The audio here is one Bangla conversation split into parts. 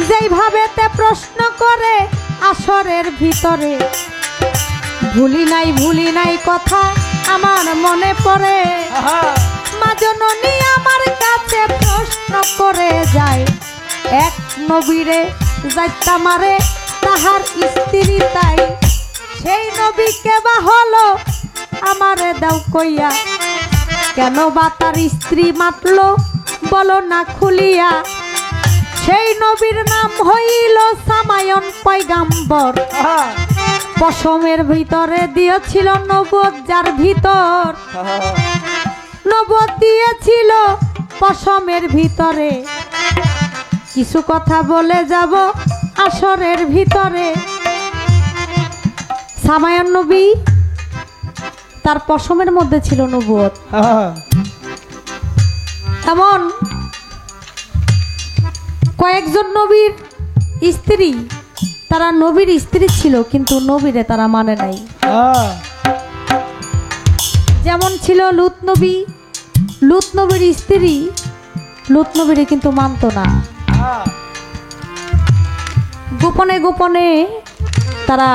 যেইভাবেতে প্রশ্ন করে আসরের ভিতরে, ভুলি নাই কথা আমার মনে পড়ে। মা জননী আমার কাছে প্রশ্ন করে যায়, এক নবীরে যাইতা মারে তাহার স্ত্রী তাই, সেই নবীকে বা হলো আমারে দাও কইয়া, কেন বা তার স্ত্রী মাতলো বলো না খুলিয়া। সেই নবীর নাম হইল সামায়ন পয়গাম্বর, পশমের ভিতরে দিয়েছিল নবুয়ত, যার ভিতর নবুয়ত দিয়েছিল পশমের ভিতরে। কিছু কথা বলে যাব আসরের ভিতরে। সামায়ন নবী তার পশমের মধ্যে ছিল নবুয়ত। এমন কয়েকজন নবীর স্ত্রী, তারা নবীর স্ত্রী ছিল কিন্তু নবীরে তারা মানে নাই। যেমন ছিল লুত নবী, লুত নবীর স্ত্রী লুত নবীরে কিন্তু মানত না। গোপনে গোপনে তারা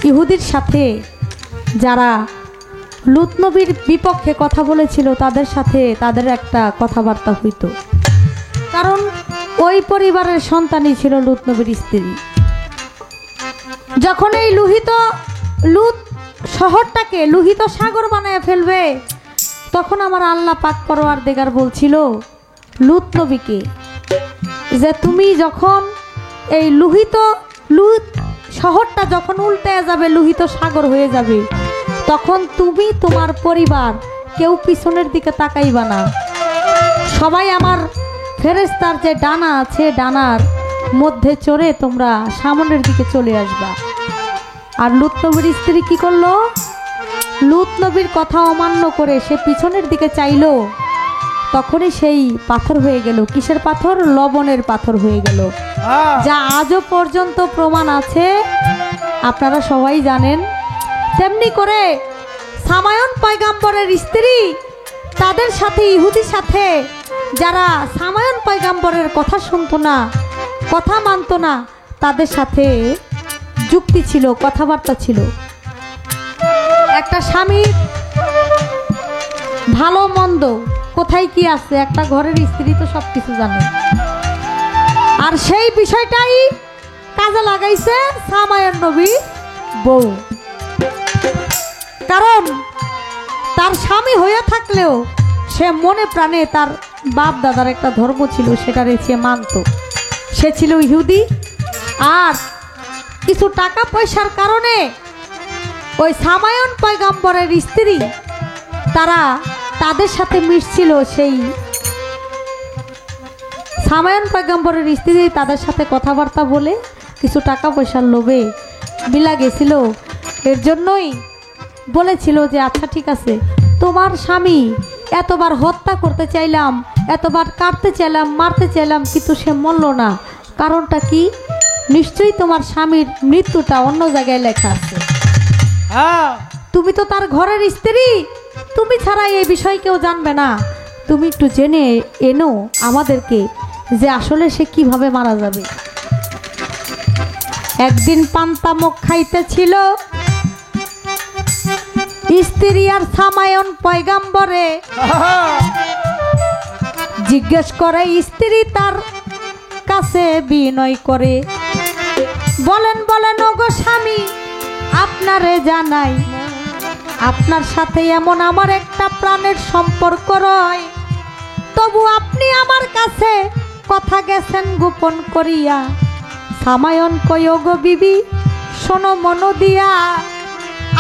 ইহুদির সাথে, যারা লুত নবীর বিপক্ষে কথা বলেছিল তাদের সাথে তাদের একটা কথাবার্তা হইত, কারণ ওই পরিবারের সন্তানই ছিল লুত নবীর স্ত্রী। যখন এই লুত শহরটাকে লোহিত সাগর বানায় ফেলবে, তখন আমার আল্লাহ পাক পরওয়ারদিগার বলছিল লুত নবীকে যে তুমি যখন এই লুত শহরটা যখন উল্টে যাবে, লোহিত সাগর হয়ে যাবে, তখন তুমি তোমার পরিবার কেউ পিছনের দিকে তাকাইবা না, সবাই আমার ফেরেশতার যে ডানা আছে ডানার মধ্যে চড়ে তোমরা সামনের দিকে চলে আসবা। আর লুত নবীর স্ত্রী কি করলো? লুত নবীর কথা অমান্য করে সে পিছনের দিকে চাইলো, তখনই সেই পাথর হয়ে গেল। কিসের পাথর? লবণের পাথর হয়ে গেল, যা আজও পর্যন্ত প্রমাণ আছে, আপনারা সবাই জানেন। তেমনি করে সামায়ন পয়গাম্বরের স্ত্রী তাদের সাথে, ইহুদির সাথে যারা সামায়ন পয়গাম্বরের কথা শুনতো না, কথা মানতো না, তাদের সাথে যুক্তি ছিল, কথাবার্তা ছিল। একটা স্বামীর ভালো মন্দ কোথায় কি আছে, একটা ঘরের স্ত্রী তো সব কিছু জানে। আর সেই বিষয়টাই কাজে লাগাইছে সামায়ন নবীর বউ। কারণ তার স্বামী হয়ে থাকলেও সে মনে প্রাণে তার বাপ দাদার একটা ধর্ম ছিল, সেটারে সে মানত। সে ছিল ইহুদি, আর কিছু টাকা পয়সার কারণে ওই সামায়ন পয়গাম্বরের স্ত্রী তারা তাদের সাথে মিশছিল। সেই সামায়ন পয়গাম্বরের স্ত্রী তাদের সাথে কথাবার্তা বলে কিছু টাকা পয়সার লোভে মিলা গেছিল। এর জন্যই বলেছিল যে আচ্ছা ঠিক আছে, তোমার স্বামী এতবার হত্যা করতে চাইলাম, এতবার কাটতে চাইলাম, মারতে চাইলাম, কিন্তু সে মরল না। কারণটা কি? নিশ্চয়ই তোমার স্বামীর মৃত্যুটা অন্য জায়গায় লেখা আছে। তুমি তো তার ঘরের স্ত্রী, তুমি ছাড়া এই বিষয় কেউ জানবে না। তুমি একটু জেনে এনো আমাদেরকে যে আসলে সে কিভাবে মারা যাবে। একদিন পান্তা মুখ খাইতেছিল স্ত্রী আর সামায়ন পয়গাম্বরে। জিজ্ঞেস করে স্ত্রী তার কাছে বিনয় করে, বলেন ওগো স্বামী, আপনারে জানাই আপনার সাথে এমন আমার একটা প্রাণের সম্পর্ক রয়, তবু আপনি আমার কাছে কথা গেছেন গোপন করিয়া। সামায়ন কয় ওগো বিবি শোনো মন দিয়া,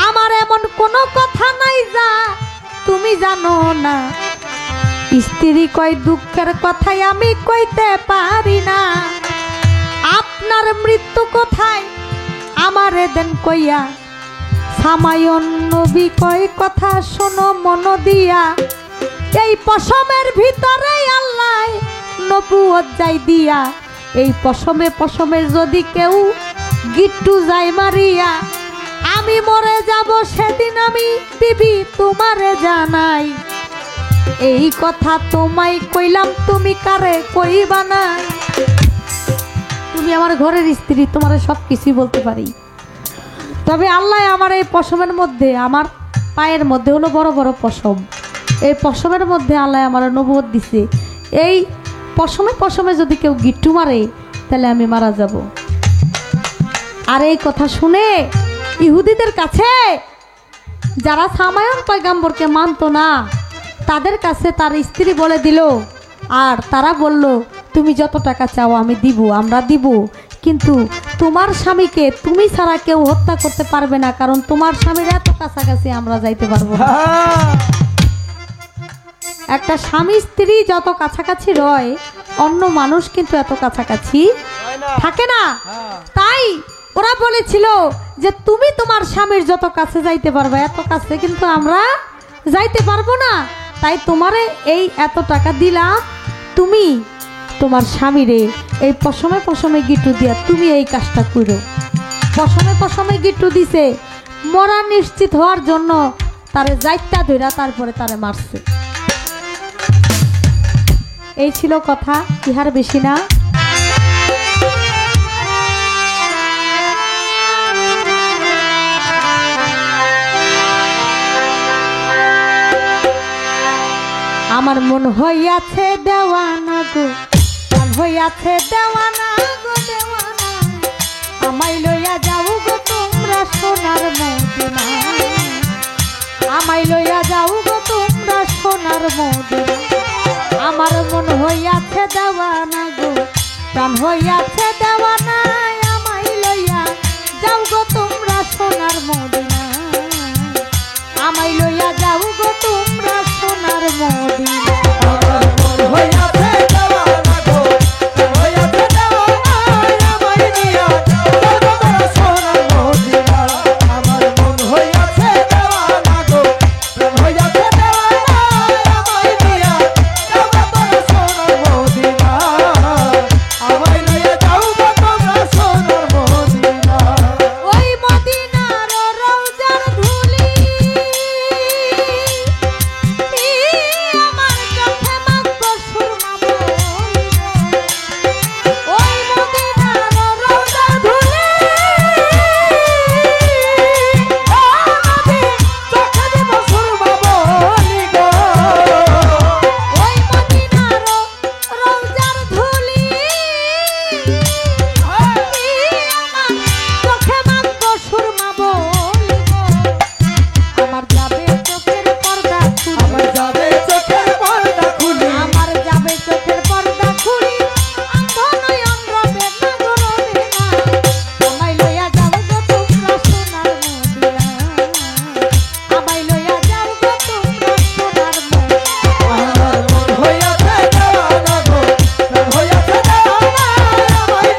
আমার এমন কোনো কথা নাই যা তুমি জানো না। স্ত্রী কয় দুঃখের কথাই আমি কইতে পারি না, আপনার মৃত্যু কোথায় আমারে দেন কইয়া। সামায়ন নবী কয় কথা শোনো মন দিয়া, এই পশমের ভিতরে আল্লাহ নবুয়ত যাই দিয়া, এই পশমে যদি কেউ গিট্টু যায় মারিয়া, আমি মরে যাব সেদিন আমি বিবি তোমারে জানাই। এই কথা তোমায় কইলাম, তুমি কারে কইবা না। আমার ঘরের স্ত্রী, তোমার সব কিছুই বলতে পারি। তবে আল্লাহ আমার এই পশমের মধ্যে, আমার পায়ের মধ্যে হলো বড় বড় পশম, এই পশমের মধ্যে আল্লাহ আমার নবুয়ত দিছে। এই পশমে পশমে যদি কেউ গিট্টু মারে তাহলে আমি মারা যাব। আর এই কথা শুনে ইহুদিদের কাছে, যারা সামায়ন পয়গাম্বরকে মানতো না, তাদের কাছে তার স্ত্রী বলে দিল, আর তারা বলল তুমি যত টাকা চাও আমি দিব, আমরা দিব, কিন্তু তোমার স্বামীকে তুমি ছাড়া কেউ হত্যা করতে পারবে না, কারণ তোমার স্বামীর এত কাছাকাছি আমরা যাইতে পারবো না। একটা স্বামী স্ত্রী যত কাছাকাছি রয়, অন্য মানুষ কিন্তু এত কাছাকাছি থাকে না। তাই ওরা বলেছিল যে তুমি তোমার স্বামীর যত কাছে যাইতে পারবে, এত কাছে কিন্তু আমরা যাইতে পারবো না। তাই তোমারে এই এত টাকা দিলাম, তুমি তোমার স্বামীরে এই পশমে পশমে গিট্টু দিয়া তুমি এই কাজটা করো। পশমে পশমে গিট্টু দিছে, মরা নিশ্চিত হওয়ার জন্য তারে যাইতা ধইরা তারপরে তারে মারছে। এই ছিল কথা, ইহার বেশি না। আমার মন হইয়াছে দেওয়ানা গো, মন হইয়াছে দেওয়ানা গো দেওয়ানা, আমায় লইয়া যাও গো তোমরা সোনার মদিনা, আমায় লইয়া যাও গো তোমরা সোনার মদিনা। আমার মন হইয়াছে দেওয়ানা গো, প্রাণ হইয়াছে দেওয়ানা, আমায় লইয়া যাও গো তোমরা সোনার মদিনা, আমায় লইয়া যাও গো তোমরা সোনার মদিনা। আমার মন হইয়াছে দেওয়ানা গো, প্রাণ হইয়াছে দেওয়ানা, আমায় লইয়া যাও গো তোমরা সোনার মদিনা, আমার মন হইয়াছে দেওয়ানা গো, প্রাণ হইয়াছে দেওয়ানা, আমায় লইয়া যাও গো তোমরা সোনার মদিনা, আমায় লইয়া যাও গো তোমরা সোনার মদিনা। ওই মদিনার রওজার ধুলি আমার চোখে মাখবো সুরমা বলি, ওই মদিনার রওজার ধুলি চোখে দেব সুরমা বলি গো, ওই মদিনার রওজার ধুলি আমার চোখে মাখবো সুরমা বলি গো, আমার যাবে চোখের পর্দা খুলি, আমার যাবে চোখের পর্দা খুলি, আমার যাবে চোখের পর্দা খুলি, অন্ধ নয়ন রবে না গো রবে না, আমায় লইয়া যাও গো তোমরা সোনার মদিনা, আমায় লইয়া যাও গো তোমরা সোনার মদিনা। আমার মন হইয়াছে দেওয়ানা গো, প্রাণ হইয়াছে দেওয়ানা, আমায়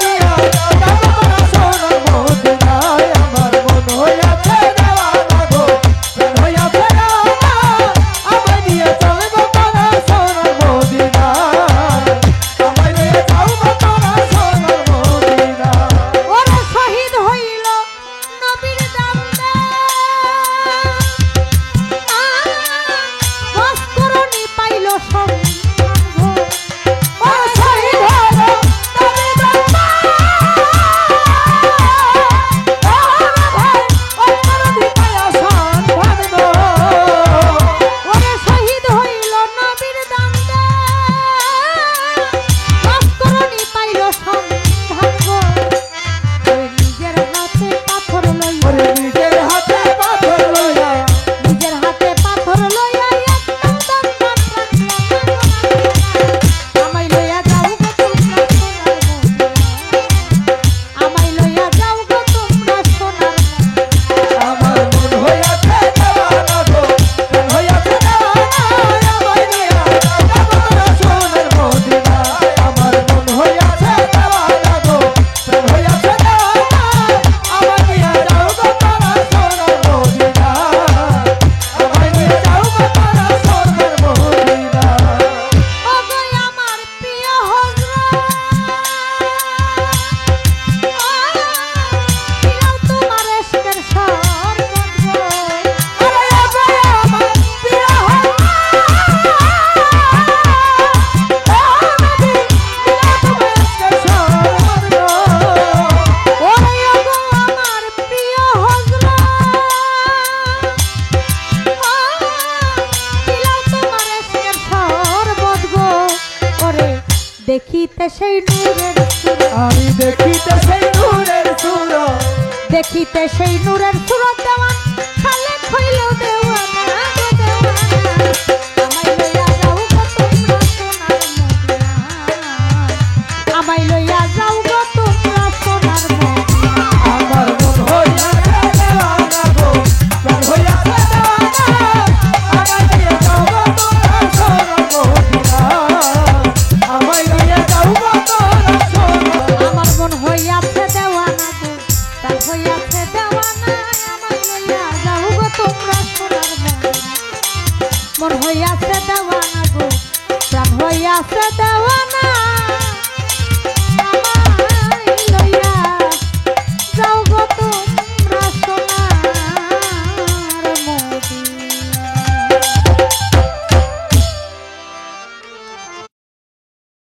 নূরের সুরত আমি দেখিতে সেই নূরের সুরত দেখিতে সেই নূরের সুরত দেওয়ান খালেক হইল দেওয়ানা গো দেওয়ানা আমায় লইয়া যাও গো তোমরা সোনার মদিনা আমায় লইয়া যাও